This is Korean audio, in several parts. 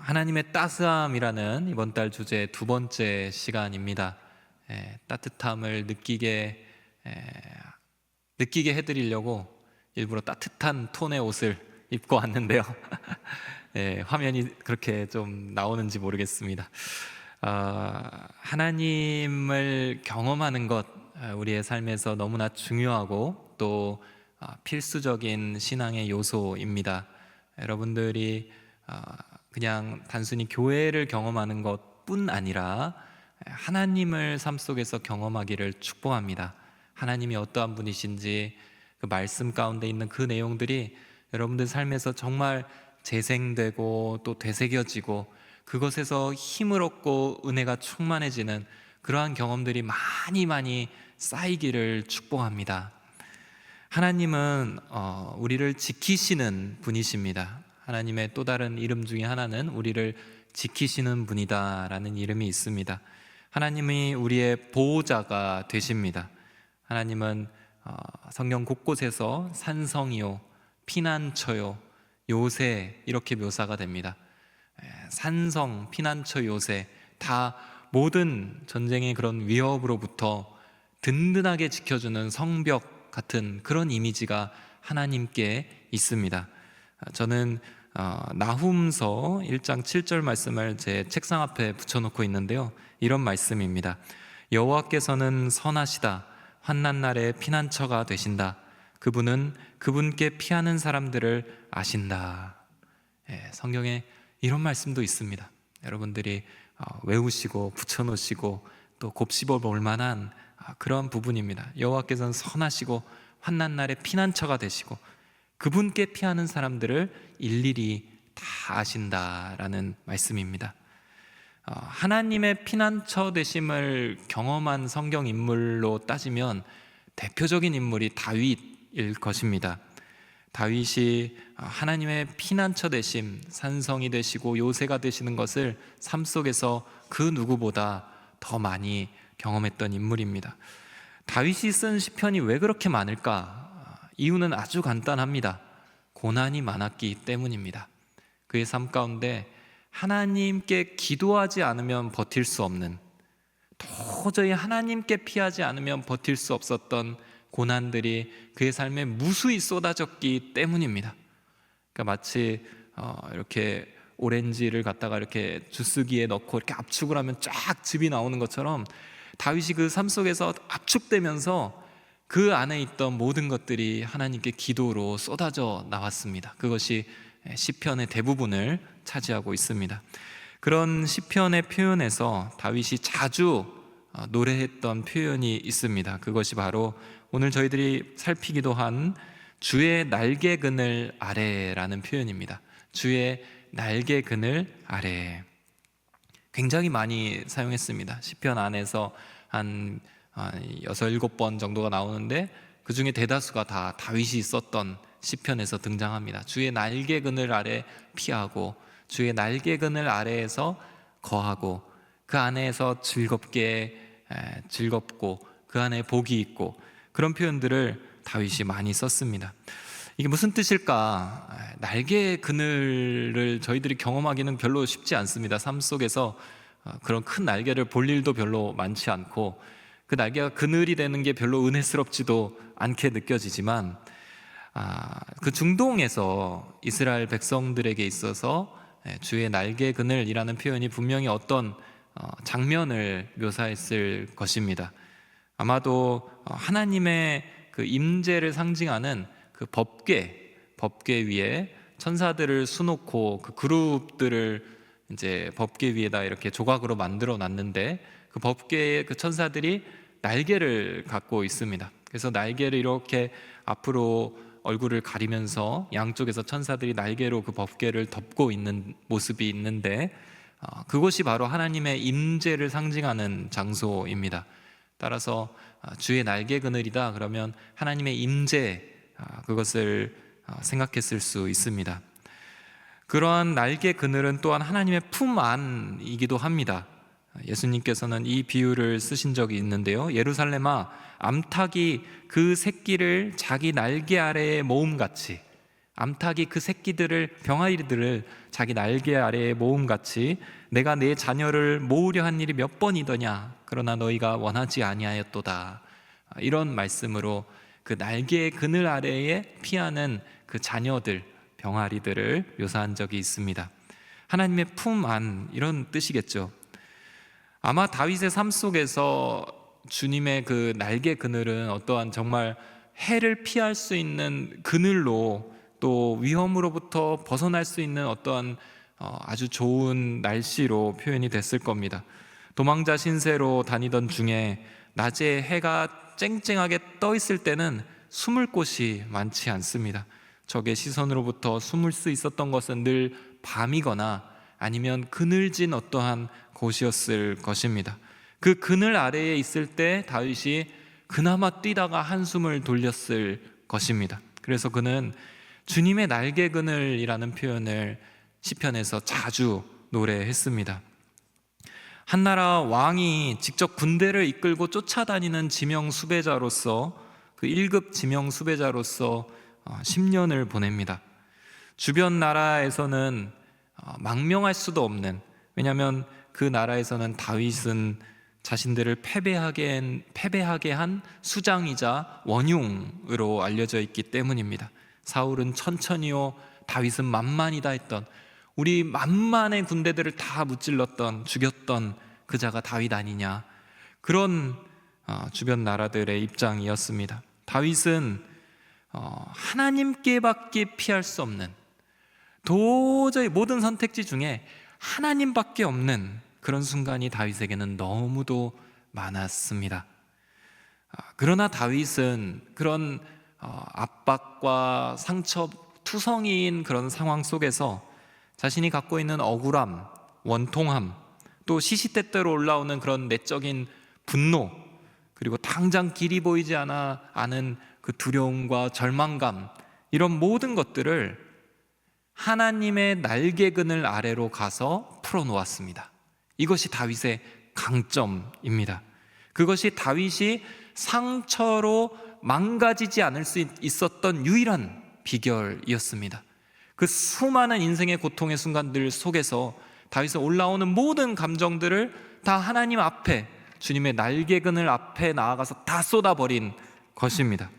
하나님의 따스함이라는 이번 달 주제 두 번째 시간입니다. 따뜻함을 느끼게 해드리려고 일부러 따뜻한 톤의 옷을 입고 왔는데요. 화면이 그렇게 좀 나오는지 모르겠습니다. 하나님을 경험하는 것, 우리의 삶에서 너무나 중요하고 또 필수적인 신앙의 요소입니다. 여러분들이 그냥 단순히 교회를 경험하는 것뿐 아니라 하나님을 삶 속에서 경험하기를 축복합니다. 하나님이 어떠한 분이신지 그 말씀 가운데 있는 그 내용들이 여러분들 삶에서 정말 재생되고 또 되새겨지고 그것에서 힘을 얻고 은혜가 충만해지는 그러한 경험들이 많이 쌓이기를 축복합니다. 하나님은 우리를 지키시는 분이십니다. 하나님의 또 다른 이름 중에 하나는 우리를 지키시는 분이다라는 이름이 있습니다. 하나님이 우리의 보호자가 되십니다. 하나님은 성경 곳곳에서 산성이요, 피난처요, 요새 이렇게 묘사가 됩니다. 산성, 피난처, 요새 다 모든 전쟁의 그런 위협으로부터 든든하게 지켜주는 성벽 같은 그런 이미지가 하나님께 있습니다. 저는 나훔서 1장 7절 말씀을 제 책상 앞에 붙여놓고 있는데요, 이런 말씀입니다. 여호와께서는 선하시다. 환난 날에 피난처가 되신다. 그분은 그분께 피하는 사람들을 아신다. 성경에 이런 말씀도 있습니다. 여러분들이 외우시고 붙여놓으시고 또 곱씹어 볼 만한 그런 부분입니다. 여호와께서는 선하시고 환난 날에 피난처가 되시고 그분께 피하는 사람들을 일일이 다 아신다라는 말씀입니다. 하나님의 피난처 되심을 경험한 성경 인물로 따지면 대표적인 인물이 다윗일 것입니다. 다윗이 하나님의 피난처 되심, 산성이 되시고 요새가 되시는 것을 삶 속에서 그 누구보다 더 많이 경험했던 인물입니다. 다윗이 쓴 시편이 왜 그렇게 많을까? 이유는 아주 간단합니다. 고난이 많았기 때문입니다. 그의 삶 가운데 하나님께 기도하지 않으면 버틸 수 없는, 도저히 하나님께 피하지 않으면 버틸 수 없었던 고난들이 그의 삶에 무수히 쏟아졌기 때문입니다. 그러니까 마치 이렇게 오렌지를 갖다가 이렇게 주스기에 넣고 이렇게 압축을 하면 쫙 즙이 나오는 것처럼 다윗이 그 삶 속에서 압축되면서 그 안에 있던 모든 것들이 하나님께 기도로 쏟아져 나왔습니다. 그것이 시편의 대부분을 차지하고 있습니다. 그런 시편의 표현에서 다윗이 자주 노래했던 표현이 있습니다. 그것이 바로 오늘 저희들이 살피기도 한 주의 날개 그늘 아래라는 표현입니다. 주의 날개 그늘 아래. 굉장히 많이 사용했습니다. 시편 안에서 한 6, 7번 정도가 나오는데 그 중에 대다수가 다 다윗이 썼던 시편에서 등장합니다. 주의 날개 그늘 아래 피하고 주의 날개 그늘 아래에서 거하고 그 안에서 즐겁고 그 안에 복이 있고, 그런 표현들을 다윗이 많이 썼습니다. 이게 무슨 뜻일까? 날개 그늘을 저희들이 경험하기는 별로 쉽지 않습니다. 삶 속에서 그런 큰 날개를 볼 일도 별로 많지 않고 그 날개가 그늘이 되는 게 별로 은혜스럽지도 않게 느껴지지만 그 중동에서 이스라엘 백성들에게 있어서 주의 날개 그늘이라는 표현이 분명히 어떤 장면을 묘사했을 것입니다. 아마도 하나님의 그 임재를 상징하는 그 법궤 위에 천사들을 수놓고 그 그룹들을 이제 법궤 위에다 이렇게 조각으로 만들어 놨는데 그 법궤에 그 천사들이 날개를 갖고 있습니다. 그래서 날개를 이렇게 앞으로 얼굴을 가리면서 양쪽에서 천사들이 날개로 그 법궤를 덮고 있는 모습이 있는데 그곳이 바로 하나님의 임재를 상징하는 장소입니다. 따라서 주의 날개 그늘이다 그러면 하나님의 임재, 그것을 생각했을 수 있습니다. 그러한 날개 그늘은 또한 하나님의 품 안이기도 합니다. 예수님께서는 이 비유를 쓰신 적이 있는데요, 예루살렘아, 암탉이 그 새끼를 자기 날개 아래에 모음같이 암탉이 그 새끼들을, 병아리들을 자기 날개 아래에 모음같이 내가 내 자녀를 모으려 한 일이 몇 번이더냐, 그러나 너희가 원하지 아니하였도다. 이런 말씀으로 그 날개의 그늘 아래에 피하는 그 자녀들, 병아리들을 묘사한 적이 있습니다. 하나님의 품 안, 이런 뜻이겠죠. 아마 다윗의 삶 속에서 주님의 그 날개 그늘은 어떠한 정말 해를 피할 수 있는 그늘로, 또 위험으로부터 벗어날 수 있는 어떠한 아주 좋은 날씨로 표현이 됐을 겁니다. 도망자 신세로 다니던 중에 낮에 해가 쨍쨍하게 떠 있을 때는 숨을 곳이 많지 않습니다. 적의 시선으로부터 숨을 수 있었던 것은 늘 밤이거나 아니면 그늘진 어떠한 곳이었을 것입니다. 그 그늘 아래에 있을 때 다윗이 그나마 뛰다가 한숨을 돌렸을 것입니다. 그래서 그는 주님의 날개 그늘이라는 표현을 시편에서 자주 노래했습니다. 한나라 왕이 직접 군대를 이끌고 쫓아다니는 지명 수배자로서, 그 1급 지명 수배자로서 10년을 보냅니다. 주변 나라에서는 망명할 수도 없는, 왜냐하면 그 나라에서는 다윗은 자신들을 패배하게 한 수장이자 원흉으로 알려져 있기 때문입니다. 사울은 천천히요, 다윗은 만만이다 했던, 우리 만만의 군대들을 다 무찔렀던, 죽였던 그 자가 다윗 아니냐, 그런 주변 나라들의 입장이었습니다. 다윗은 하나님께밖에 피할 수 없는, 도저히 모든 선택지 중에 하나님밖에 없는 그런 순간이 다윗에게는 너무도 많았습니다. 그러나 다윗은 그런 압박과 상처 투성이인 그런 상황 속에서 자신이 갖고 있는 억울함, 원통함, 또 시시때때로 올라오는 그런 내적인 분노, 그리고 당장 길이 보이지 않은 그 두려움과 절망감, 이런 모든 것들을 하나님의 날개 그늘 아래로 가서 풀어놓았습니다. 이것이 다윗의 강점입니다. 그것이 다윗이 상처로 망가지지 않을 수 있었던 유일한 비결이었습니다. 그 수많은 인생의 고통의 순간들 속에서 다윗은 올라오는 모든 감정들을 다 하나님 앞에, 주님의 날개 그늘 앞에 나아가서 다 쏟아버린 것입니다.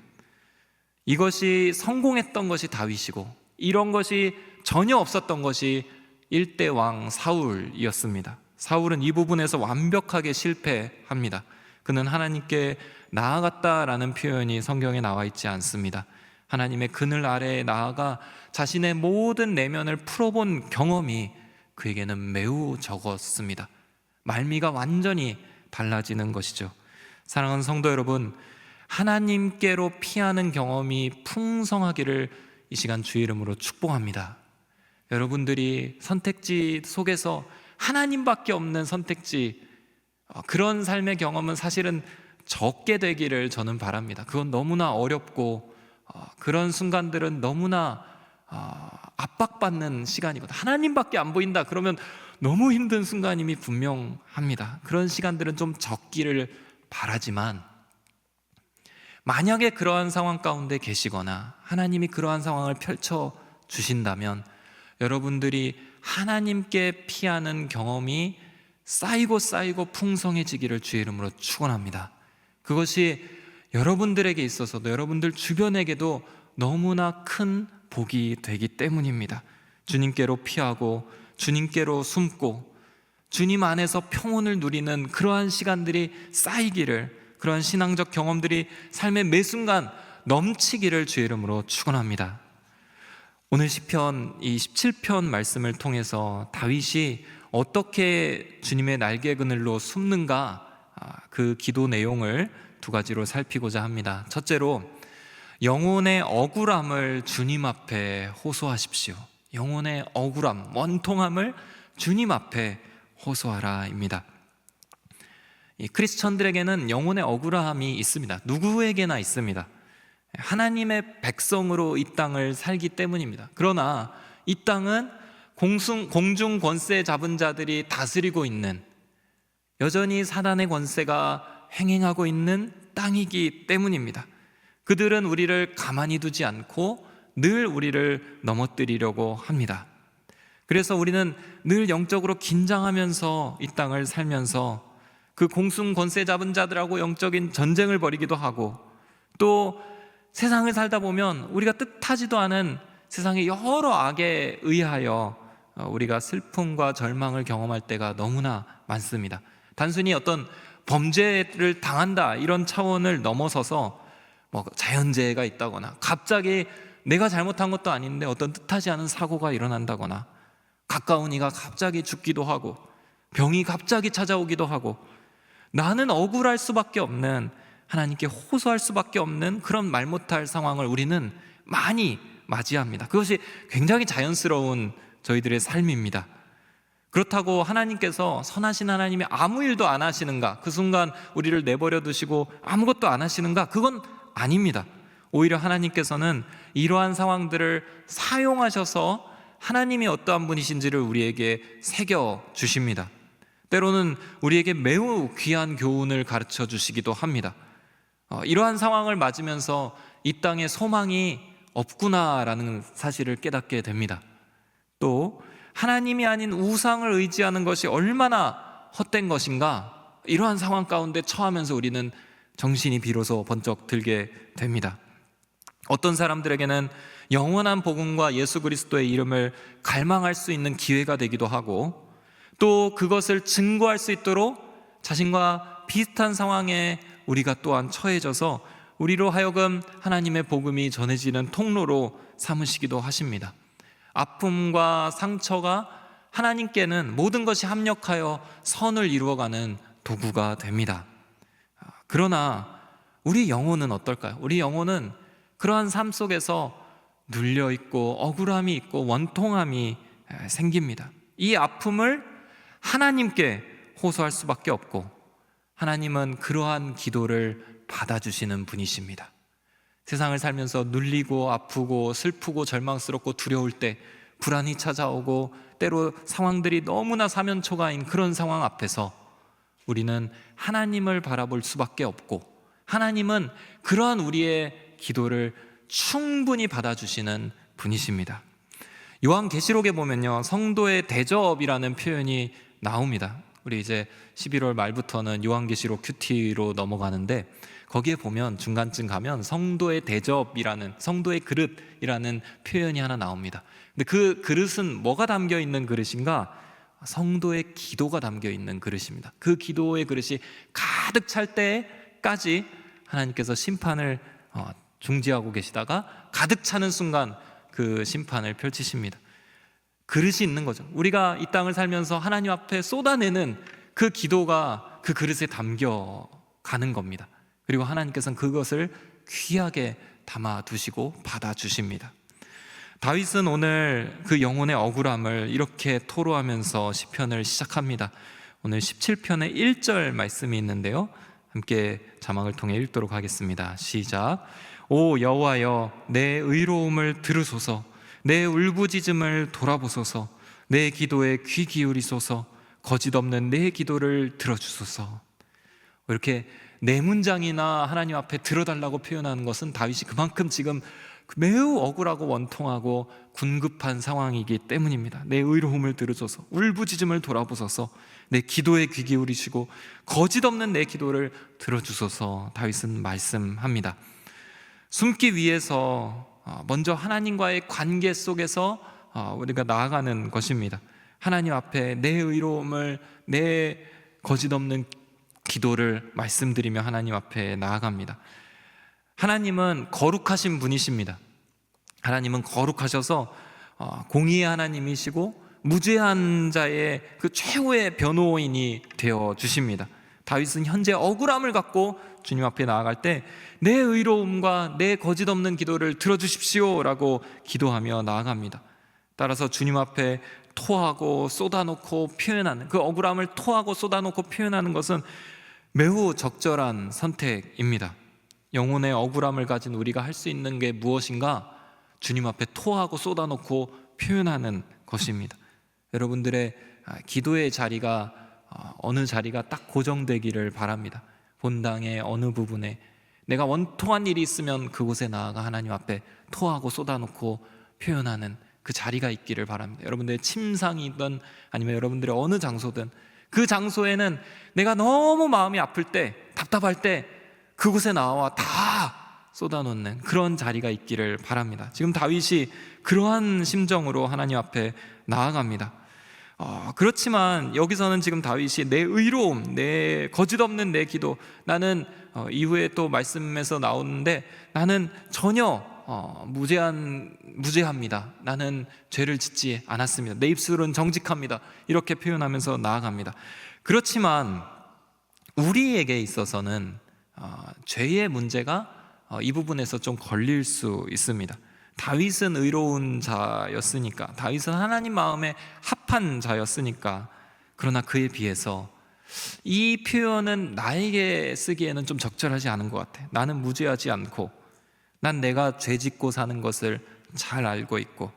이것이 성공했던 것이 다윗이고, 이런 것이 전혀 없었던 것이 일대왕 사울이었습니다. 사울은 이 부분에서 완벽하게 실패합니다. 그는 하나님께 나아갔다라는 표현이 성경에 나와 있지 않습니다. 하나님의 그늘 아래에 나아가 자신의 모든 내면을 풀어본 경험이 그에게는 매우 적었습니다. 말미가 완전히 달라지는 것이죠. 사랑하는 성도 여러분, 하나님께로 피하는 경험이 풍성하기를 이 시간 주의 이름으로 축복합니다. 여러분들이 선택지 속에서 하나님밖에 없는 선택지, 그런 삶의 경험은 사실은 적게 되기를 저는 바랍니다. 그건 너무나 어렵고 그런 순간들은 너무나 압박받는 시간이거든요. 하나님밖에 안 보인다 그러면 너무 힘든 순간임이 분명합니다. 그런 시간들은 좀 적기를 바라지만, 만약에 그러한 상황 가운데 계시거나 하나님이 그러한 상황을 펼쳐 주신다면 여러분들이 하나님께 피하는 경험이 쌓이고 풍성해지기를 주의 이름으로 축원합니다. 그것이 여러분들에게 있어서도, 여러분들 주변에게도 너무나 큰 복이 되기 때문입니다. 주님께로 피하고 주님께로 숨고 주님 안에서 평온을 누리는 그러한 시간들이 쌓이기를, 그러한 신앙적 경험들이 삶의 매 순간 넘치기를 주의 이름으로 축원합니다. 오늘 시편 이 17편 말씀을 통해서 다윗이 어떻게 주님의 날개 그늘로 숨는가, 그 기도 내용을 두 가지로 살피고자 합니다. 첫째로, 영혼의 억울함을 주님 앞에 호소하십시오. 영혼의 억울함, 원통함을 주님 앞에 호소하라입니다. 이 크리스천들에게는 영혼의 억울함이 있습니다. 누구에게나 있습니다. 하나님의 백성으로 이 땅을 살기 때문입니다. 그러나 이 땅은 공중 권세 잡은 자들이 다스리고 있는, 여전히 사단의 권세가 행행하고 있는 땅이기 때문입니다. 그들은 우리를 가만히 두지 않고 늘 우리를 넘어뜨리려고 합니다. 그래서 우리는 늘 영적으로 긴장하면서 이 땅을 살면서 그 공승 권세 잡은 자들하고 영적인 전쟁을 벌이기도 하고, 또 세상을 살다 보면 우리가 뜻하지도 않은 세상의 여러 악에 의하여 우리가 슬픔과 절망을 경험할 때가 너무나 많습니다. 단순히 어떤 범죄를 당한다 이런 차원을 넘어서서 자연재해가 있다거나, 갑자기 내가 잘못한 것도 아닌데 어떤 뜻하지 않은 사고가 일어난다거나, 가까운 이가 갑자기 죽기도 하고, 병이 갑자기 찾아오기도 하고, 나는 억울할 수밖에 없는, 하나님께 호소할 수밖에 없는 그런 말 못할 상황을 우리는 많이 맞이합니다. 그것이 굉장히 자연스러운 저희들의 삶입니다. 그렇다고 하나님께서, 선하신 하나님이 아무 일도 안 하시는가, 그 순간 우리를 내버려 두시고 아무것도 안 하시는가? 그건 아닙니다. 오히려 하나님께서는 이러한 상황들을 사용하셔서 하나님이 어떠한 분이신지를 우리에게 새겨 주십니다. 때로는 우리에게 매우 귀한 교훈을 가르쳐 주시기도 합니다. 이러한 상황을 맞으면서 이 땅에 소망이 없구나라는 사실을 깨닫게 됩니다. 또 하나님이 아닌 우상을 의지하는 것이 얼마나 헛된 것인가, 이러한 상황 가운데 처하면서 우리는 정신이 비로소 번쩍 들게 됩니다. 어떤 사람들에게는 영원한 복음과 예수 그리스도의 이름을 갈망할 수 있는 기회가 되기도 하고, 또 그것을 증거할 수 있도록 자신과 비슷한 상황에 우리가 또한 처해져서 우리로 하여금 하나님의 복음이 전해지는 통로로 삼으시기도 하십니다. 아픔과 상처가 하나님께는 모든 것이 합력하여 선을 이루어가는 도구가 됩니다. 그러나 우리 영혼은 어떨까요? 우리 영혼은 그러한 삶 속에서 눌려있고 억울함이 있고 원통함이 생깁니다. 이 아픔을 하나님께 호소할 수밖에 없고, 하나님은 그러한 기도를 받아주시는 분이십니다. 세상을 살면서 눌리고 아프고 슬프고 절망스럽고 두려울 때, 불안이 찾아오고 때로 상황들이 너무나 사면초가인 그런 상황 앞에서 우리는 하나님을 바라볼 수밖에 없고, 하나님은 그러한 우리의 기도를 충분히 받아주시는 분이십니다. 요한계시록에 보면요, 성도의 대접이라는 표현이 나옵니다. 우리 이제 11월 말부터는 요한계시록 큐티로 넘어가는데, 거기에 보면 중간쯤 가면 성도의 대접이라는, 성도의 그릇이라는 표현이 하나 나옵니다. 근데 그 그릇은 뭐가 담겨 있는 그릇인가? 성도의 기도가 담겨 있는 그릇입니다. 그 기도의 그릇이 가득 찰 때까지 하나님께서 심판을 중지하고 계시다가 가득 차는 순간 그 심판을 펼치십니다. 그릇이 있는 거죠. 우리가 이 땅을 살면서 하나님 앞에 쏟아내는 그 기도가 그 그릇에 담겨 가는 겁니다. 그리고 하나님께서는 그것을 귀하게 담아 두시고 받아 주십니다. 다윗은 오늘 그 영혼의 억울함을 이렇게 토로하면서 시편을 시작합니다. 오늘 17편의 1절 말씀이 있는데요, 함께 자막을 통해 읽도록 하겠습니다. 시작. 오 여호와여, 내 의로움을 들으소서. 내 울부짖음을 돌아보소서. 내 기도에 귀 기울이소서. 거짓 없는 내 기도를 들어주소서. 이렇게 네 문장이나 하나님 앞에 들어달라고 표현하는 것은 다윗이 그만큼 지금 매우 억울하고 원통하고 군급한 상황이기 때문입니다. 내 의로움을 들으소서. 울부짖음을 돌아보소서. 내 기도에 귀 기울이시고 거짓 없는 내 기도를 들어주소서. 다윗은 말씀합니다. 숨기 위해서 먼저 하나님과의 관계 속에서 우리가 나아가는 것입니다. 하나님 앞에 내 의로움을, 내 거짓 없는 기도를 말씀드리며 하나님 앞에 나아갑니다. 하나님은 거룩하신 분이십니다. 하나님은 거룩하셔서 공의의 하나님이시고 무죄한 자의 그 최후의 변호인이 되어 주십니다. 다윗은 현재 억울함을 갖고 주님 앞에 나아갈 때 내 의로움과 내 거짓 없는 기도를 들어주십시오 라고 기도하며 나아갑니다. 따라서 주님 앞에 토하고 쏟아놓고 표현하는, 그 억울함을 토하고 쏟아놓고 표현하는 것은 매우 적절한 선택입니다. 영혼의 억울함을 가진 우리가 할 수 있는 게 무엇인가? 주님 앞에 토하고 쏟아놓고 표현하는 것입니다. 여러분들의 기도의 자리가 어느 자리가 딱 고정되기를 바랍니다. 본당의 어느 부분에 내가 원통한 일이 있으면 그곳에 나아가 하나님 앞에 토하고 쏟아놓고 표현하는 그 자리가 있기를 바랍니다. 여러분들의 침상이든 아니면 여러분들의 어느 장소든 그 장소에는 내가 너무 마음이 아플 때, 답답할 때 그곳에 나와 다 쏟아놓는 그런 자리가 있기를 바랍니다. 지금 다윗이 그러한 심정으로 하나님 앞에 나아갑니다. 그렇지만 여기서는 지금 다윗이 내 의로움, 내 거짓없는 내 기도, 나는 이후에 또 말씀에서 나오는데 나는 전혀 무죄합니다. 나는 죄를 짓지 않았습니다. 내 입술은 정직합니다. 이렇게 표현하면서 나아갑니다. 그렇지만 우리에게 있어서는 죄의 문제가 이 부분에서 좀 걸릴 수 있습니다. 다윗은 의로운 자였으니까, 다윗은 하나님 마음에 합한 자였으니까, 그러나 그에 비해서 이 표현은 나에게 쓰기에는 좀 적절하지 않은 것 같아. 나는 무죄하지 않고 난 내가 죄 짓고 사는 것을 잘 알고 있고,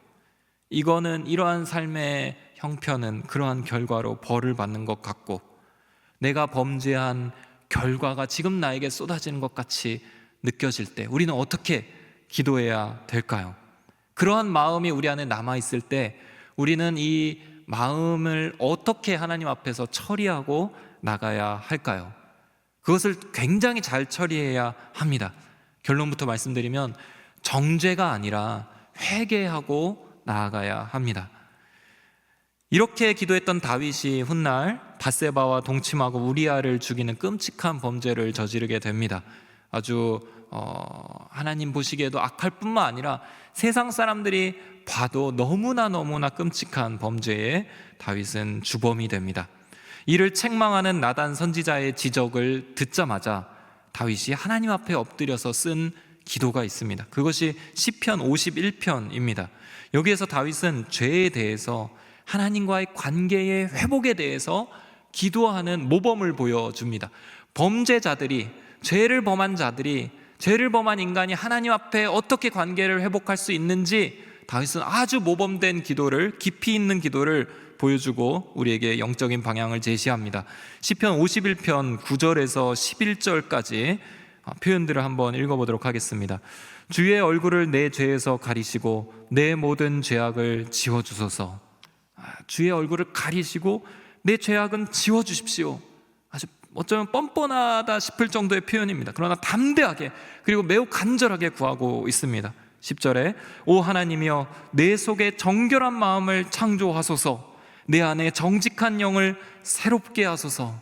이거는 이러한 삶의 형편은 그러한 결과로 벌을 받는 것 같고, 내가 범죄한 결과가 지금 나에게 쏟아지는 것 같이 느껴질 때 우리는 어떻게 기도해야 될까요? 그러한 마음이 우리 안에 남아있을 때 우리는 이 마음을 어떻게 하나님 앞에서 처리하고 나가야 할까요? 그것을 굉장히 잘 처리해야 합니다. 결론부터 말씀드리면 정죄가 아니라 회개하고 나아가야 합니다. 이렇게 기도했던 다윗이 훗날 밧세바와 동침하고 우리아를 죽이는 끔찍한 범죄를 저지르게 됩니다. 아주 하나님 보시기에도 악할 뿐만 아니라 세상 사람들이 봐도 너무나 끔찍한 범죄에 다윗은 주범이 됩니다. 이를 책망하는 나단 선지자의 지적을 듣자마자 다윗이 하나님 앞에 엎드려서 쓴 기도가 있습니다. 그것이 시편 51편입니다. 여기에서 다윗은 죄에 대해서, 하나님과의 관계의 회복에 대해서 기도하는 모범을 보여줍니다. 범죄자들이, 죄를 범한 자들이, 죄를 범한 인간이 하나님 앞에 어떻게 관계를 회복할 수 있는지 다윗은 아주 모범된 기도를, 깊이 있는 기도를 보여주고 우리에게 영적인 방향을 제시합니다. 시편 51편 9절에서 11절까지 표현들을 한번 읽어보도록 하겠습니다. 주의 얼굴을 내 죄에서 가리시고 내 모든 죄악을 지워주소서. 주의 얼굴을 가리시고 내 죄악은 지워주십시오. 아주 어쩌면 뻔뻔하다 싶을 정도의 표현입니다. 그러나 담대하게 그리고 매우 간절하게 구하고 있습니다. 10절에 오 하나님이여 내 속에 정결한 마음을 창조하소서, 내 안에 정직한 영을 새롭게 하소서.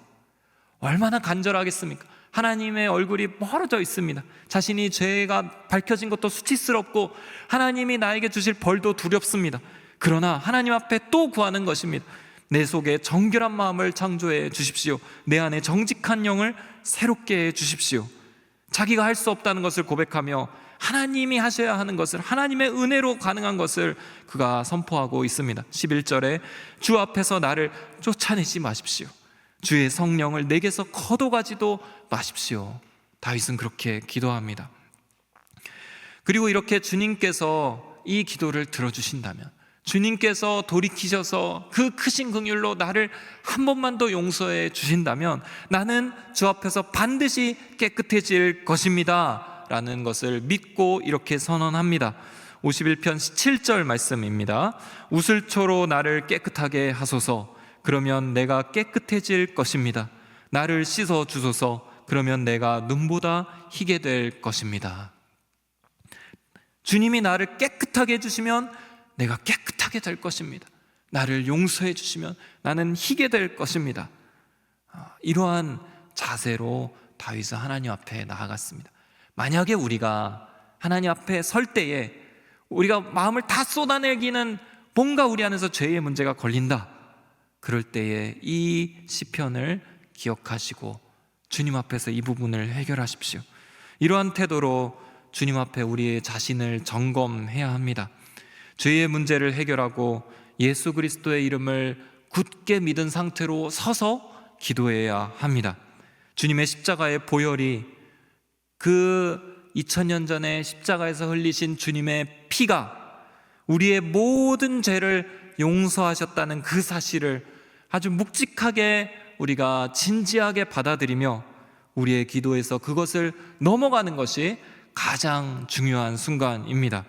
얼마나 간절하겠습니까? 하나님의 얼굴이 멀어져 있습니다. 자신이 죄가 밝혀진 것도 수치스럽고 하나님이 나에게 주실 벌도 두렵습니다. 그러나 하나님 앞에 또 구하는 것입니다. 내 속에 정결한 마음을 창조해 주십시오. 내 안에 정직한 영을 새롭게 해 주십시오. 자기가 할 수 없다는 것을 고백하며 하나님이 하셔야 하는 것을, 하나님의 은혜로 가능한 것을 그가 선포하고 있습니다. 11절에 주 앞에서 나를 쫓아내지 마십시오. 주의 성령을 내게서 거둬가지도 마십시오. 다윗은 그렇게 기도합니다. 그리고 이렇게 주님께서 이 기도를 들어주신다면, 주님께서 돌이키셔서 그 크신 긍휼로 나를 한 번만 더 용서해 주신다면 나는 주 앞에서 반드시 깨끗해질 것입니다 라는 것을 믿고 이렇게 선언합니다. 51편 7절 말씀입니다. 우슬초로 나를 깨끗하게 하소서. 그러면 내가 깨끗해질 것입니다. 나를 씻어 주소서. 그러면 내가 눈보다 희게 될 것입니다. 주님이 나를 깨끗하게 해주시면 내가 깨끗하게 될 것입니다. 나를 용서해 주시면 나는 희게 될 것입니다. 이러한 자세로 다윗은 하나님 앞에 나아갔습니다. 만약에 우리가 하나님 앞에 설 때에 우리가 마음을 다 쏟아내기는 뭔가 우리 안에서 죄의 문제가 걸린다, 그럴 때에 이 시편을 기억하시고 주님 앞에서 이 부분을 해결하십시오. 이러한 태도로 주님 앞에 우리의 자신을 점검해야 합니다. 죄의 문제를 해결하고 예수 그리스도의 이름을 굳게 믿은 상태로 서서 기도해야 합니다. 주님의 십자가의 보혈이, 그 2000년 전에 십자가에서 흘리신 주님의 피가 우리의 모든 죄를 용서하셨다는 그 사실을 아주 묵직하게 우리가 진지하게 받아들이며 우리의 기도에서 그것을 넘어가는 것이 가장 중요한 순간입니다.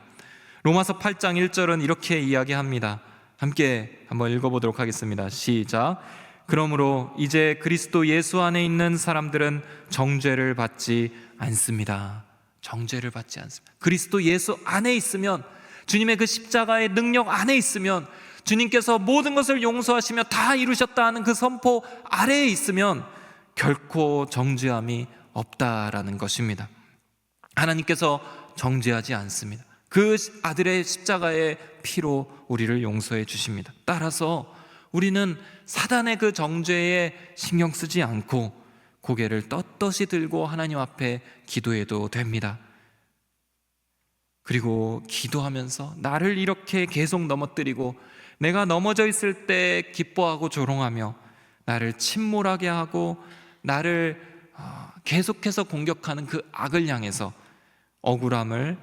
로마서 8장 1절은 이렇게 이야기합니다. 함께 한번 읽어보도록 하겠습니다. 시작. 그러므로 이제 그리스도 예수 안에 있는 사람들은 정죄를 받지 않습니다. 정죄를 받지 않습니다. 그리스도 예수 안에 있으면, 주님의 그 십자가의 능력 안에 있으면, 주님께서 모든 것을 용서하시며 다 이루셨다 하는 그 선포 아래에 있으면 결코 정죄함이 없다라는 것입니다. 하나님께서 정죄하지 않습니다. 그 아들의 십자가의 피로 우리를 용서해 주십니다. 따라서 우리는 사단의 그 정죄에 신경 쓰지 않고 고개를 떳떳이 들고 하나님 앞에 기도해도 됩니다. 그리고 기도하면서 나를 이렇게 계속 넘어뜨리고 내가 넘어져 있을 때 기뻐하고 조롱하며 나를 침몰하게 하고 나를 계속해서 공격하는 그 악을 향해서 억울함을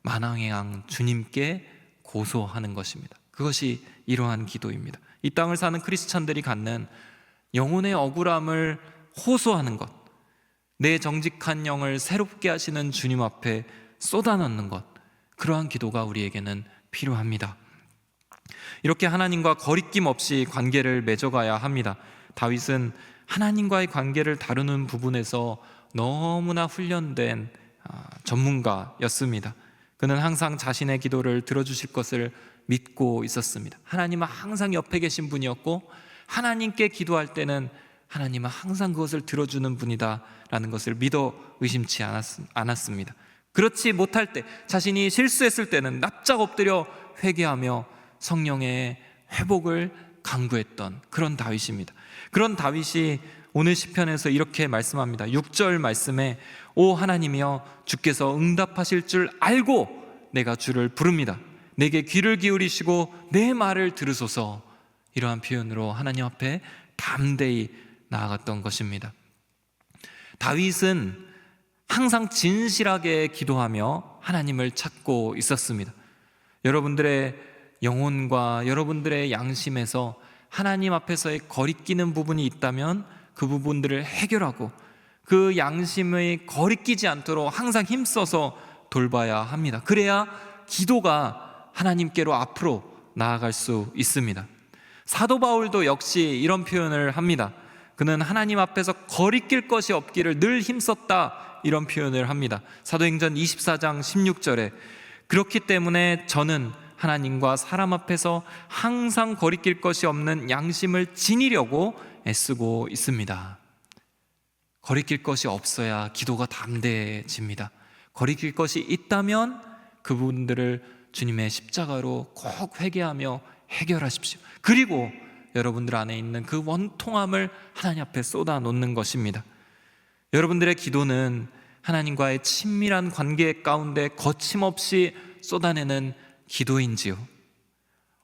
만왕의 양 주님께 고소하는 것입니다. 그것이 이러한 기도입니다. 이 땅을 사는 크리스찬들이 갖는 영혼의 억울함을 호소하는 것, 내 정직한 영을 새롭게 하시는 주님 앞에 쏟아넣는 것, 그러한 기도가 우리에게는 필요합니다. 이렇게 하나님과 거리낌 없이 관계를 맺어가야 합니다. 다윗은 하나님과의 관계를 다루는 부분에서 너무나 훈련된 전문가였습니다. 그는 항상 자신의 기도를 들어주실 것을 믿고 있었습니다. 하나님은 항상 옆에 계신 분이었고, 하나님께 기도할 때는 하나님은 항상 그것을 들어주는 분이다라는 것을 믿어 의심치 않았습니다. 그렇지 못할 때, 자신이 실수했을 때는 납작 엎드려 회개하며 성령의 회복을 간구했던 그런 다윗입니다. 그런 다윗이 오늘 시편에서 이렇게 말씀합니다. 6절 말씀에 오 하나님이여 주께서 응답하실 줄 알고 내가 주를 부릅니다. 내게 귀를 기울이시고 내 말을 들으소서. 이러한 표현으로 하나님 앞에 담대히 나아갔던 것입니다. 다윗은 항상 진실하게 기도하며 하나님을 찾고 있었습니다. 여러분들의 영혼과 여러분들의 양심에서 하나님 앞에서의 거리끼는 부분이 있다면 그 부분들을 해결하고 그 양심의 거리끼지 않도록 항상 힘써서 돌봐야 합니다. 그래야 기도가 하나님께로 앞으로 나아갈 수 있습니다. 사도 바울도 역시 이런 표현을 합니다. 그는 하나님 앞에서 거리낄 것이 없기를 늘 힘썼다, 이런 표현을 합니다. 사도행전 24장 16절에 그렇기 때문에 저는 하나님과 사람 앞에서 항상 거리낄 것이 없는 양심을 지니려고 애쓰고 있습니다. 거리낄 것이 없어야 기도가 담대해집니다. 거리낄 것이 있다면 그 부분들을 주님의 십자가로 꼭 회개하며 해결하십시오. 그리고 여러분들 안에 있는 그 원통함을 하나님 앞에 쏟아 놓는 것입니다. 여러분들의 기도는 하나님과의 친밀한 관계 가운데 거침없이 쏟아내는 기도인지요?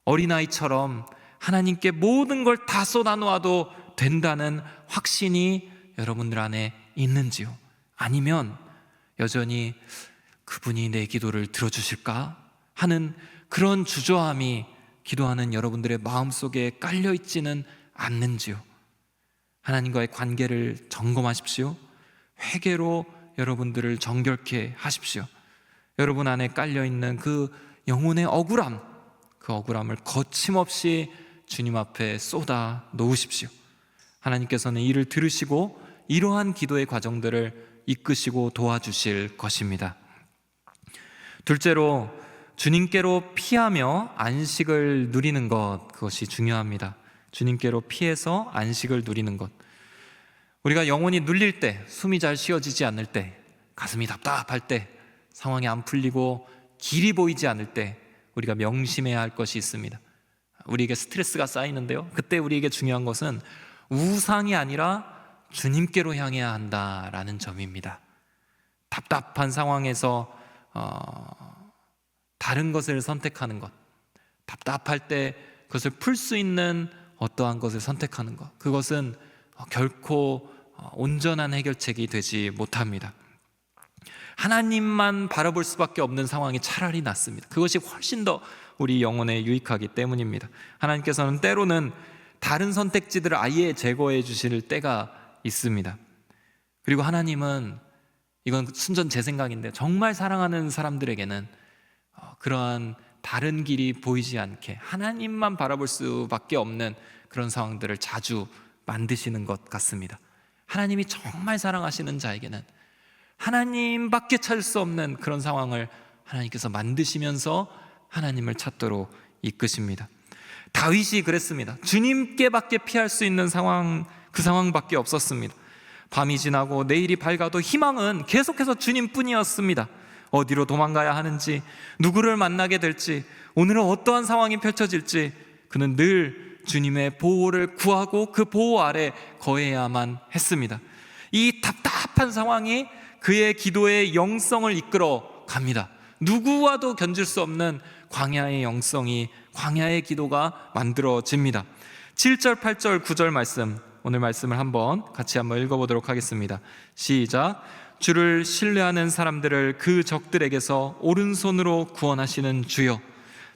어린아이처럼 하나님께 모든 걸 다 쏟아놓아도 된다는 확신이 여러분들 안에 있는지요? 아니면 여전히 그분이 내 기도를 들어주실까 하는 그런 주저함이 기도하는 여러분들의 마음속에 깔려있지는 않는지요? 하나님과의 관계를 점검하십시오. 회개로 여러분들을 정결케 하십시오. 여러분 안에 깔려있는 그 영혼의 억울함, 그 억울함을 거침없이 주님 앞에 쏟아 놓으십시오. 하나님께서는 이를 들으시고 이러한 기도의 과정들을 이끄시고 도와주실 것입니다. 둘째로 주님께로 피하며 안식을 누리는 것, 그것이 중요합니다. 주님께로 피해서 안식을 누리는 것. 우리가 영혼이 눌릴 때, 숨이 잘 쉬어지지 않을 때, 가슴이 답답할 때, 상황이 안 풀리고 길이 보이지 않을 때 우리가 명심해야 할 것이 있습니다. 우리에게 스트레스가 쌓이는데요, 그때 우리에게 중요한 것은 우상이 아니라 주님께로 향해야 한다라는 점입니다. 답답한 상황에서 다른 것을 선택하는 것, 답답할 때 그것을 풀 수 있는 어떠한 것을 선택하는 것, 그것은 결코 온전한 해결책이 되지 못합니다. 하나님만 바라볼 수밖에 없는 상황이 차라리 낫습니다. 그것이 훨씬 더 우리 영혼에 유익하기 때문입니다. 하나님께서는 때로는 다른 선택지들을 아예 제거해 주실 때가 있습니다. 그리고 하나님은, 이건 순전 제 생각인데, 정말 사랑하는 사람들에게는 그러한 다른 길이 보이지 않게 하나님만 바라볼 수밖에 없는 그런 상황들을 자주 만드시는 것 같습니다. 하나님이 정말 사랑하시는 자에게는 하나님밖에 찾을 수 없는 그런 상황을 하나님께서 만드시면서 하나님을 찾도록 이끄십니다. 다윗이 그랬습니다. 주님께밖에 피할 수 있는 상황, 그 상황밖에 없었습니다. 밤이 지나고 내일이 밝아도 희망은 계속해서 주님뿐이었습니다. 어디로 도망가야 하는지, 누구를 만나게 될지, 오늘은 어떠한 상황이 펼쳐질지 그는 늘 주님의 보호를 구하고 그 보호 아래 거해야만 했습니다. 이 답답한 상황이 그의 기도의 영성을 이끌어 갑니다. 누구와도 견줄 수 없는 광야의 영성이, 광야의 기도가 만들어집니다. 7절, 8절, 9절 말씀, 오늘 말씀을 같이 한번 읽어보도록 하겠습니다. 시작. 주를 신뢰하는 사람들을 그 적들에게서 오른손으로 구원하시는 주여,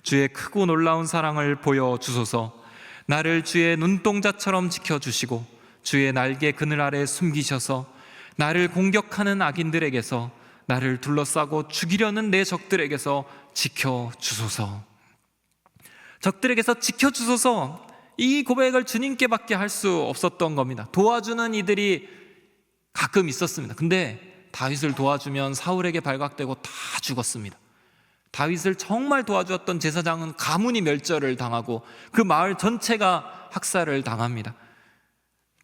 주의 크고 놀라운 사랑을 보여주소서. 나를 주의 눈동자처럼 지켜주시고 주의 날개 그늘 아래 숨기셔서 나를 공격하는 악인들에게서, 나를 둘러싸고 죽이려는 내 적들에게서 지켜주소서. 적들에게서 지켜주소서, 이 고백을 주님께밖에 할 수 없었던 겁니다. 도와주는 이들이 가끔 있었습니다. 근데 다윗을 도와주면 사울에게 발각되고 다 죽었습니다. 다윗을 정말 도와주었던 제사장은 가문이 멸절을 당하고 그 마을 전체가 학살을 당합니다.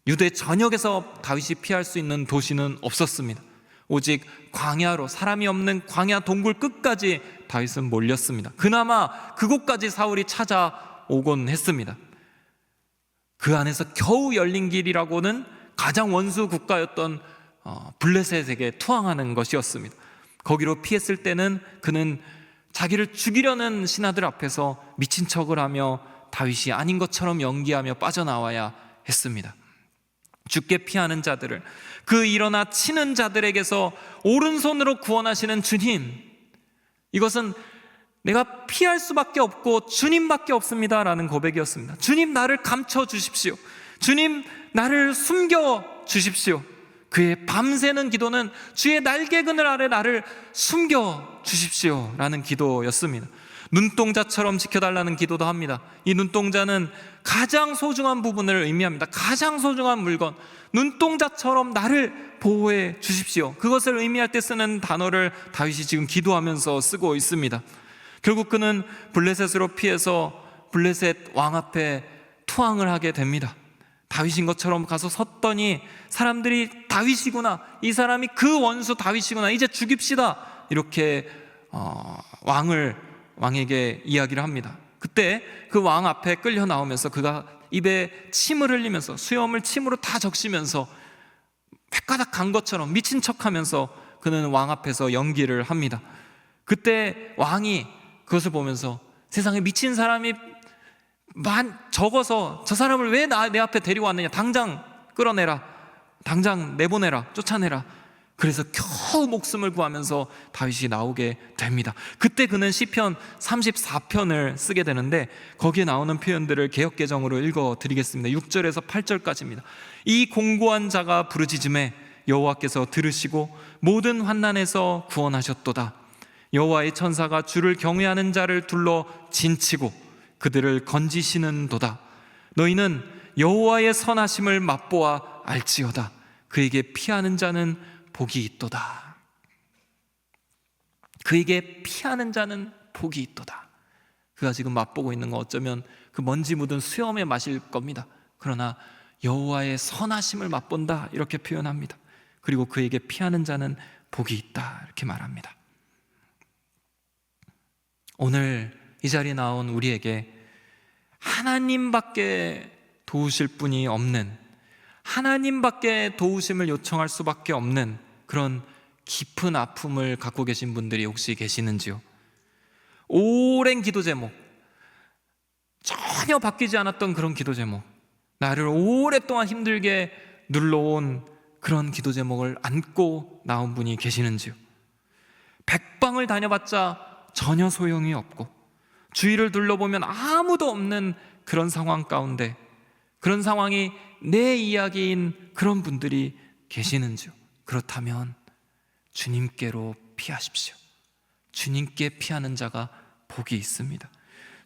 유대 전역에서 다윗이 피할 수 있는 도시는 없었습니다. 오직 광야로, 사람이 없는 광야 동굴 끝까지 다윗은 몰렸습니다. 그나마 그곳까지 사울이 찾아오곤 했습니다. 그 안에서 겨우 열린 길이라고는 가장 원수 국가였던 블레셋에게 투항하는 것이었습니다. 거기로 피했을 때는 그는 자기를 죽이려는 신하들 앞에서 미친 척을 하며 다윗이 아닌 것처럼 연기하며 빠져나와야 했습니다. 죽게 피하는 자들을, 그 일어나 치는 자들에게서 오른손으로 구원하시는 주님, 이것은 내가 피할 수밖에 없고 주님밖에 없습니다라는 고백이었습니다. 주님, 나를 감춰 주십시오. 주님, 나를 숨겨 주십시오. 그의 밤새는 기도는 주의 날개 그늘 아래 나를 숨겨 주십시오 라는 기도였습니다. 눈동자처럼 지켜달라는 기도도 합니다. 이 눈동자는 가장 소중한 부분을 의미합니다. 가장 소중한 물건, 눈동자처럼 나를 보호해 주십시오. 그것을 의미할 때 쓰는 단어를 다윗이 지금 기도하면서 쓰고 있습니다. 결국 그는 블레셋으로 피해서 블레셋 왕 앞에 투항을 하게 됩니다. 다윗인 것처럼 가서 섰더니 사람들이 다윗이구나, 이 사람이 그 원수 다윗이구나, 이제 죽입시다, 이렇게 왕에게 이야기를 합니다. 그때 그 왕 앞에 끌려 나오면서 그가 입에 침을 흘리면서 수염을 침으로 다 적시면서 횟가닥 간 것처럼 미친 척하면서 그는 왕 앞에서 연기를 합니다. 그때 왕이 그것을 보면서 세상에 미친 사람이 적어서 저 사람을 왜 내 앞에 데리고 왔느냐, 당장 끌어내라, 당장 내보내라, 쫓아내라. 그래서 겨우 목숨을 구하면서 다윗이 나오게 됩니다. 그때 그는 시편 34편을 쓰게 되는데 거기에 나오는 표현들을 개역개정으로 읽어드리겠습니다. 6절에서 8절까지입니다. 이 공고한 자가 부르짖음에 여호와께서 들으시고 모든 환난에서 구원하셨도다. 여호와의 천사가 주를 경외하는 자를 둘러 진치고 그들을 건지시는도다. 너희는 여호와의 선하심을 맛보아 알지어다. 그에게 피하는 자는 복이 있도다. 그에게 피하는 자는 복이 있도다. 그가 지금 맛보고 있는 건 어쩌면 그 먼지 묻은 수염의 맛일 겁니다. 그러나 여호와의 선하심을 맛본다, 이렇게 표현합니다. 그리고 그에게 피하는 자는 복이 있다, 이렇게 말합니다. 오늘 이 자리에 나온 우리에게 하나님밖에 도우실 분이 없는, 하나님밖에 도우심을 요청할 수밖에 없는 그런 깊은 아픔을 갖고 계신 분들이 혹시 계시는지요? 오랜 기도 제목, 전혀 바뀌지 않았던 그런 기도 제목, 나를 오랫동안 힘들게 눌러온 그런 기도 제목을 안고 나온 분이 계시는지요? 백방을 다녀봤자 전혀 소용이 없고 주위를 둘러보면 아무도 없는 그런 상황 가운데, 그런 상황이 내 이야기인 그런 분들이 계시는지요? 그렇다면 주님께로 피하십시오. 주님께 피하는 자가 복이 있습니다.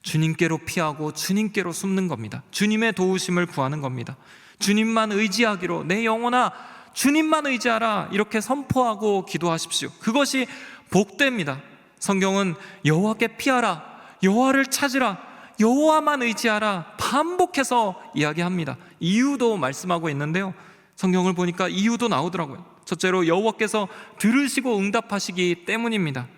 주님께로 피하고 주님께로 숨는 겁니다. 주님의 도우심을 구하는 겁니다. 주님만 의지하기로, 내 영혼아 주님만 의지하라, 이렇게 선포하고 기도하십시오. 그것이 복됩니다. 성경은 여호와께 피하라, 여호와를 찾으라, 여호와만 의지하라 반복해서 이야기합니다. 이유도 말씀하고 있는데요, 성경을 보니까 이유도 나오더라고요. 첫째로 여호와께서 들으시고 응답하시기 때문입니다.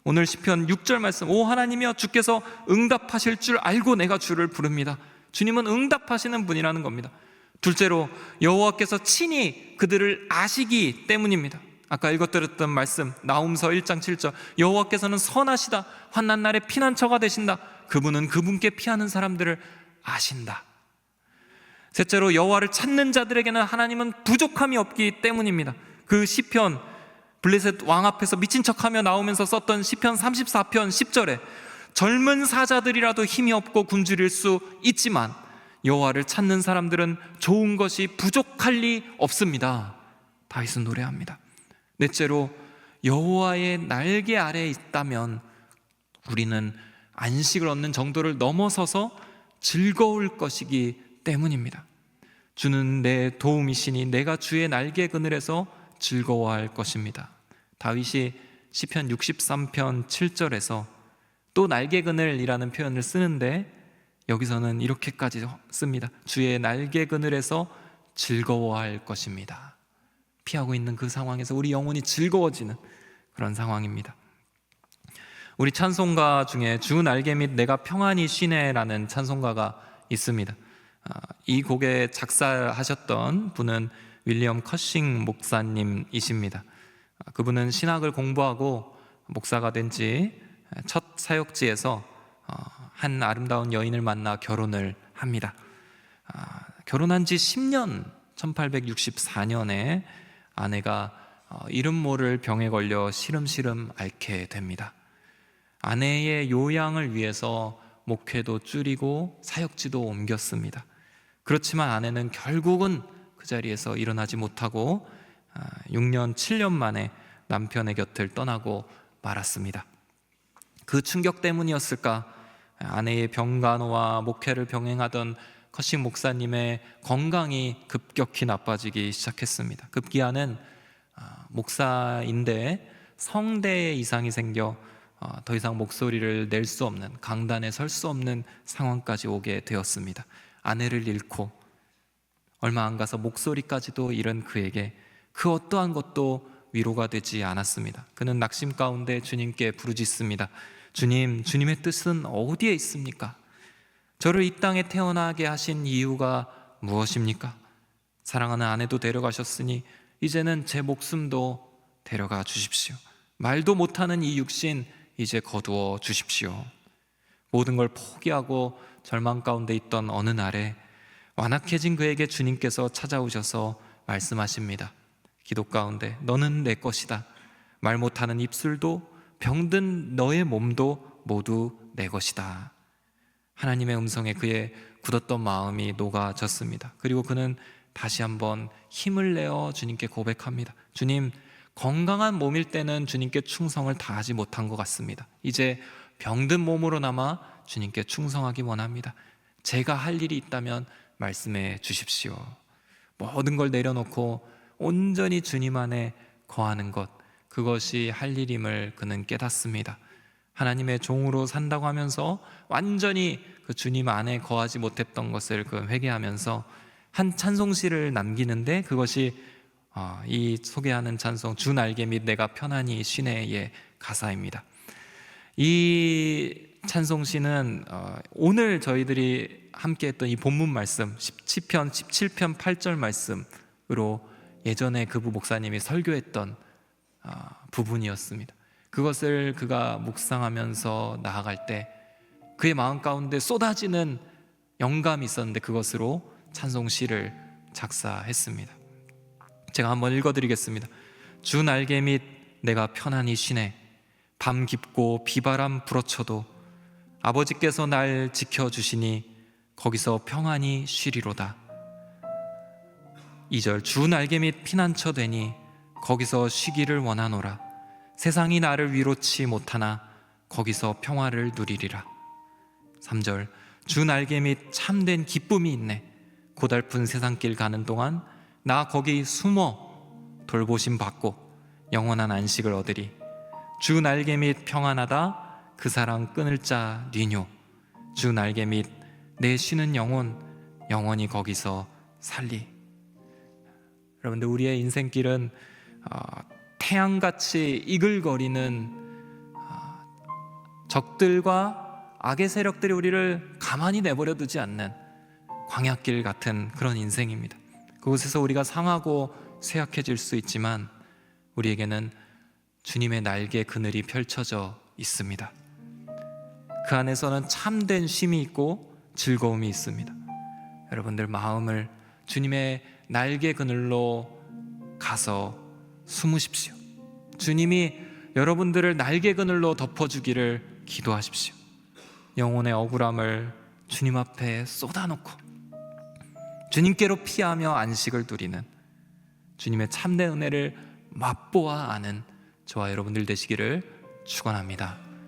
오늘 시편 6절 말씀, 오 하나님이여 주께서 응답하실 줄 알고 내가 주를 부릅니다. 주님은 응답하시는 분이라는 겁니다. 둘째로 여호와께서 친히 그들을 아시기 때문입니다. 아까 읽어드렸던 말씀, 나훔서 1장 7절, 여호와께서는 선하시다, 환난 날에 피난처가 되신다. 그분은 그분께 피하는 사람들을 아신다. 셋째로 여호와를 찾는 자들에게는 하나님은 부족함이 없기 때문입니다. 그 시편, 블레셋 왕 앞에서 미친 척하며 나오면서 썼던 시편 34편 10절에 젊은 사자들이라도 힘이 없고 굶주릴 수 있지만 여호와를 찾는 사람들은 좋은 것이 부족할 리 없습니다. 다윗은 노래합니다. 넷째로 여호와의 날개 아래에 있다면 우리는 안식을 얻는 정도를 넘어서서 즐거울 것이기 때문입니다. 주는 내 도움이시니 내가 주의 날개 그늘에서 즐거워할 것입니다. 다윗이 시편 63편 7절에서 또 날개 그늘이라는 표현을 쓰는데 여기서는 이렇게까지 씁니다. 주의 날개 그늘에서 즐거워할 것입니다. 피하고 있는 그 상황에서 우리 영혼이 즐거워지는 그런 상황입니다. 우리 찬송가 중에 주 날개 밑 내가 평안히 쉬네라는 찬송가가 있습니다. 이 곡에 작사하셨던 분은 윌리엄 커싱 목사님이십니다. 그분은 신학을 공부하고 목사가 된 지 첫 사역지에서 한 아름다운 여인을 만나 결혼을 합니다. 결혼한 지 10년, 1864년에 아내가 이름 모를 병에 걸려 시름시름 앓게 됩니다. 아내의 요양을 위해서 목회도 줄이고 사역지도 옮겼습니다. 그렇지만 아내는 결국은 그 자리에서 일어나지 못하고 6년, 7년 만에 남편의 곁을 떠나고 말았습니다. 그 충격 때문이었을까? 아내의 병간호와 목회를 병행하던 커싱 목사님의 건강이 급격히 나빠지기 시작했습니다. 급기야는 목사인데 성대에 이상이 생겨 더 이상 목소리를 낼 수 없는, 강단에 설 수 없는 상황까지 오게 되었습니다. 아내를 잃고 얼마 안 가서 목소리까지도 잃은 그에게 그 어떠한 것도 위로가 되지 않았습니다. 그는 낙심 가운데 주님께 부르짖습니다. 주님, 주님의 뜻은 어디에 있습니까? 저를 이 땅에 태어나게 하신 이유가 무엇입니까? 사랑하는 아내도 데려가셨으니 이제는 제 목숨도 데려가 주십시오. 말도 못하는 이 육신 이제 거두어 주십시오. 모든 걸 포기하고 절망 가운데 있던 어느 날에 완악해진 그에게 주님께서 찾아오셔서 말씀하십니다. 기도 가운데 너는 내 것이다. 말 못하는 입술도 병든 너의 몸도 모두 내 것이다. 하나님의 음성에 그의 굳었던 마음이 녹아졌습니다. 그리고 그는 다시 한번 힘을 내어 주님께 고백합니다. 주님, 건강한 몸일 때는 주님께 충성을 다하지 못한 것 같습니다. 이제 병든 몸으로나마 주님께 충성하기 원합니다. 제가 할 일이 있다면 말씀해 주십시오. 모든 걸 내려놓고 온전히 주님 안에 거하는 것, 그것이 할 일임을 그는 깨닫습니다. 하나님의 종으로 산다고 하면서 완전히 그 주님 안에 거하지 못했던 것을 그 회개하면서 한 찬송시를 남기는데 그것이 이 소개하는 찬송 주 날개 밑 내가 편안히 쉬네의 가사입니다. 이 찬송시는 오늘 저희들이 함께 했던 이 본문 말씀 시편 17편 8절 말씀으로 예전에 그부 목사님이 설교했던 부분이었습니다. 그것을 그가 묵상하면서 나아갈 때 그의 마음 가운데 쏟아지는 영감이 있었는데 그것으로 찬송시를 작사했습니다. 제가 한번 읽어드리겠습니다. 주 날개 밑 내가 편안히 쉬네. 밤 깊고 비바람 불어쳐도 아버지께서 날 지켜주시니 거기서 평안히 쉬리로다. 2절 주 날개 밑 피난처 되니 거기서 쉬기를 원하노라. 세상이 나를 위로치 못하나 거기서 평화를 누리리라. 3절, 주 날개 및 참된 기쁨이 있네. 고달픈 세상길 가는 동안 나 거기 숨어 돌보심 받고 영원한 안식을 얻으리. 주 날개 및 평안하다. 그 사랑 끊을 자 리뇨. 주 날개 및 내 쉬는 영혼 영원히 거기서 살리. 여러분들, 우리의 인생길은 태양같이 이글거리는 적들과 악의 세력들이 우리를 가만히 내버려 두지 않는 광야길 같은 그런 인생입니다. 그곳에서 우리가 상하고 쇠약해질 수 있지만 우리에게는 주님의 날개 그늘이 펼쳐져 있습니다. 그 안에서는 참된 쉼이 있고 즐거움이 있습니다. 여러분들, 마음을 주님의 날개 그늘로 가서 숨으십시오. 주님이 여러분들을 날개 그늘로 덮어주기를 기도하십시오. 영혼의 억울함을 주님 앞에 쏟아놓고 주님께로 피하며 안식을 누리는, 주님의 참된 은혜를 맛보아 아는 저와 여러분들 되시기를 축원합니다.